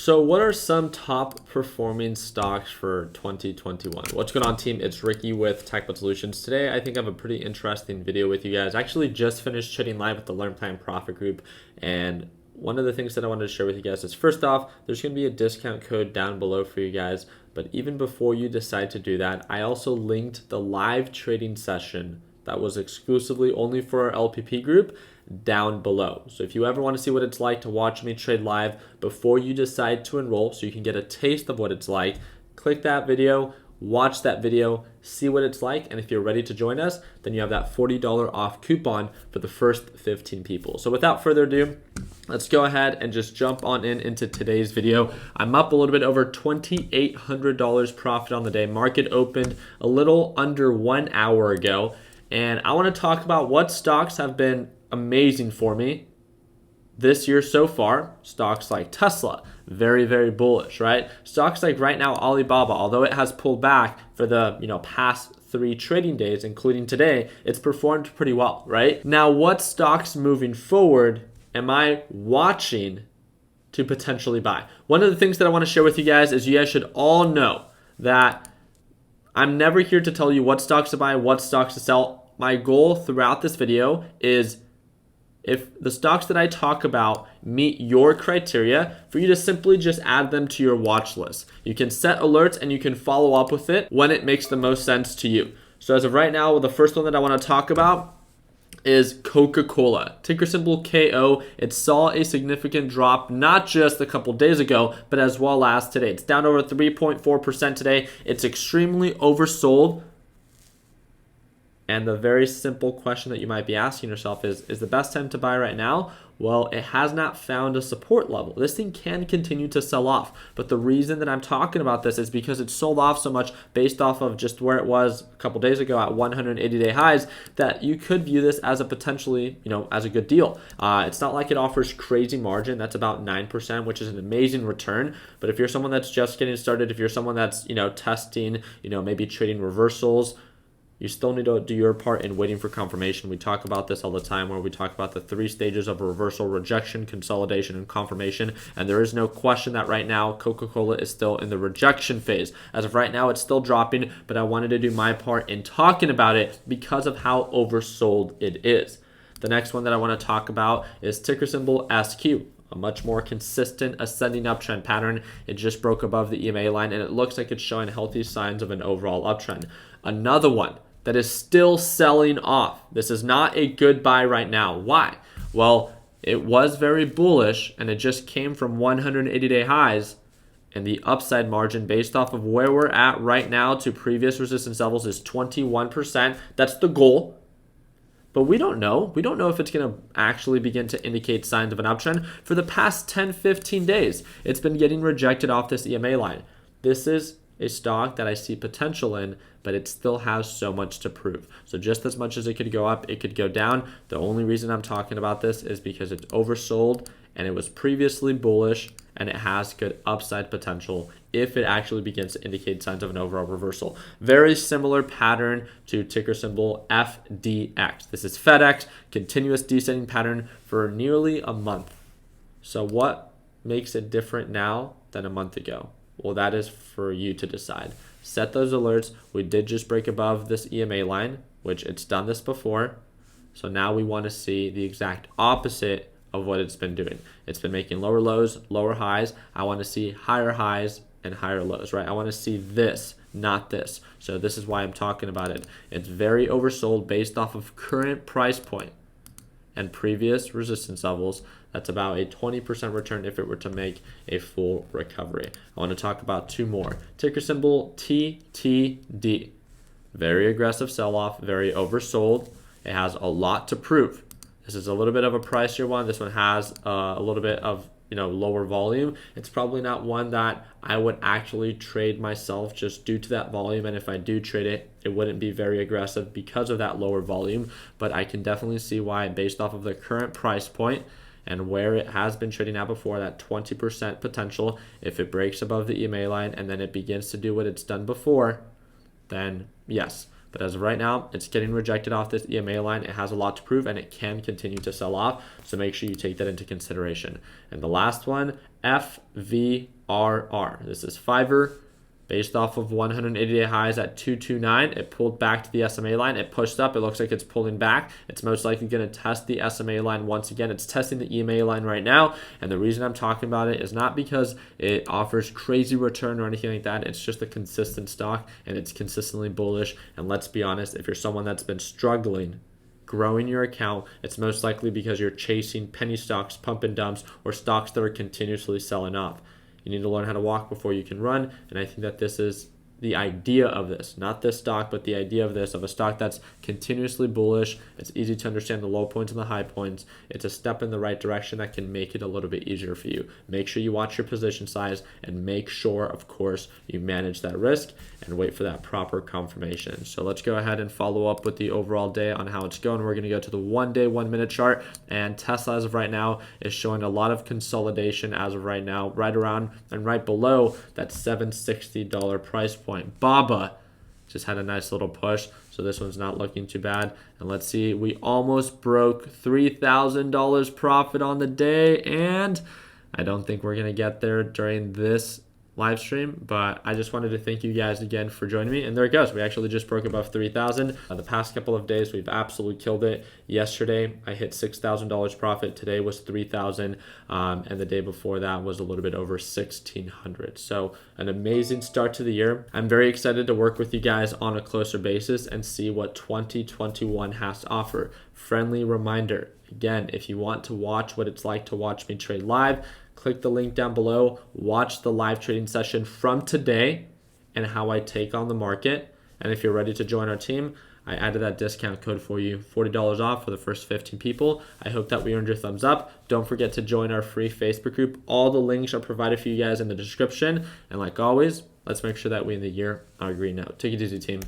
So what are some top performing stocks for 2021? What's going on, team? It's Ricky with Technical Solutions. Today, I think I have a pretty interesting video with you guys. I actually just finished chatting live with the Learn Plan Profit group, and one of the things that I wanted to share with you guys is, first off, there's going to be a discount code down below for you guys. But even before you decide to do that, I also linked the live trading session that was exclusively only for our LPP group down below. So if you ever want to see what it's like to watch me trade live before you decide to enroll, so you can get a taste of what it's like, click that video, watch that video, see what it's like, and if you're ready to join us, then you have that $40 off coupon for the first 15 people. So without further ado, let's go ahead and just jump on into today's video. I'm up a little bit over $2,800 profit on the day. Market opened a little under 1 hour ago, and I want to talk about what stocks have been amazing for me this year so far. Stocks like Tesla, very, very bullish, right? Stocks like right now Alibaba, although it has pulled back for the past 3 trading days, including today, it's performed pretty well, right? Now, what stocks moving forward am I watching to potentially buy? One of the things that I want to share with you guys is you guys should all know that I'm never here to tell you what stocks to buy, what stocks to sell. My goal throughout this video is, if the stocks that I talk about meet your criteria, for you to simply just add them to your watch list. You can set alerts and you can follow up with it when it makes the most sense to you. So as of right now, the first one that I want to talk about is Coca-Cola, ticker symbol KO. It saw a significant drop, not just a couple days ago, but as well as today. It's down over 3.4% today. It's extremely oversold. And the very simple question that you might be asking yourself is the best time to buy right now? Well, it has not found a support level. This thing can continue to sell off. But the reason that I'm talking about this is because it sold off so much based off of just where it was a couple days ago at 180-day highs, that you could view this as a potentially, as a good deal. It's not like it offers crazy margin. That's about 9%, which is an amazing return. But if you're someone that's just getting started, if you're someone that's, testing, maybe trading reversals, you still need to do your part in waiting for confirmation. We talk about this all the time, where we talk about the 3 stages of reversal: rejection, consolidation, and confirmation. And there is no question that right now Coca-Cola is still in the rejection phase. As of right now, it's still dropping, but I wanted to do my part in talking about it because of how oversold it is. The next one that I want to talk about is ticker symbol SQ. A much more consistent ascending uptrend pattern. It just broke above the EMA line, and it looks like it's showing healthy signs of an overall uptrend. Another one that is still selling off. This is not a good buy right now. Why? Well, it was very bullish, and it just came from 180-day highs, and the upside margin based off of where we're at right now to previous resistance levels is 21%. That's the goal. But we don't know. We don't know if it's going to actually begin to indicate signs of an uptrend. For the past 10, 15 days, it's been getting rejected off this EMA line. This is a stock that I see potential in, but it still has so much to prove. So just as much as it could go up, it could go down. The only reason I'm talking about this is because it's oversold, and it was previously bullish, and it has good upside potential if it actually begins to indicate signs of an overall reversal. Very similar pattern to ticker symbol FDX. This is FedEx, continuous descending pattern for nearly a month. So what makes it different now than a month ago? Well, that is for you to decide. Set those alerts. We did just break above this EMA line, which it's done this before. So now we want to see the exact opposite of what it's been doing. It's been making lower lows, lower highs. I want to see higher highs and higher lows, right? I want to see this, not this. So this is why I'm talking about it. It's very oversold based off of current price point and previous resistance levels. That's about a 20% return if it were to make a full recovery. I want to talk about 2 more. Ticker symbol TTD. Very aggressive sell-off, very oversold. It has a lot to prove. This is a little bit of a pricier one. This one has a little bit of lower volume. It's probably not one that I would actually trade myself just due to that volume. And if I do trade it, it wouldn't be very aggressive because of that lower volume. But I can definitely see why, based off of the current price point and where it has been trading at before, that 20% potential, if it breaks above the EMA line and then it begins to do what it's done before, then yes. But as of right now, it's getting rejected off this EMA line. It has a lot to prove, and it can continue to sell off. So make sure you take that into consideration. And the last one, FVO. RR. This is Fiverr. Based off of 180-day highs at 229, it pulled back to the SMA line. It pushed up. It looks like it's pulling back. It's most likely going to test the SMA line once again. It's testing the EMA line right now. And the reason I'm talking about it is not because it offers crazy return or anything like that. It's just a consistent stock, and it's consistently bullish. And let's be honest, if you're someone that's been struggling growing your account, it's most likely because you're chasing penny stocks, pump and dumps, or stocks that are continuously selling off. You need to learn how to walk before you can run, and I think that this is the idea of this, not this stock, but the idea of this, of a stock that's continuously bullish. It's easy to understand the low points and the high points. It's a step in the right direction that can make it a little bit easier for you. Make sure you watch your position size, and make sure, of course, you manage that risk and wait for that proper confirmation. So let's go ahead and follow up with the overall day on how it's going. We're going to go to the 1 day, 1 minute chart, and Tesla as of right now is showing a lot of consolidation as of right now, right around and right below that $760 price point. Baba just had a nice little push, so this one's not looking too bad. And let's see, we almost broke $3,000 profit on the day, and I don't think we're gonna get there during this live stream, but I just wanted to thank you guys again for joining me. And there it goes, we actually just broke above 3,000. The past couple of days we've absolutely killed it. Yesterday I hit $6,000 profit, today was 3,000, and the day before that was a little bit over 1,600. So an amazing start to the year. I'm very excited to work with you guys on a closer basis and see what 2021 has to offer. Friendly reminder, again, if you want to watch what it's like to watch me trade live, click the link down below, watch the live trading session from today and how I take on the market. And if you're ready to join our team, I added that discount code for you, $40 off for the first 15 people. I hope that we earned your thumbs up. Don't forget to join our free Facebook group. All the links are provided for you guys in the description. And like always, let's make sure that we end the year on a green note. Take it easy, team.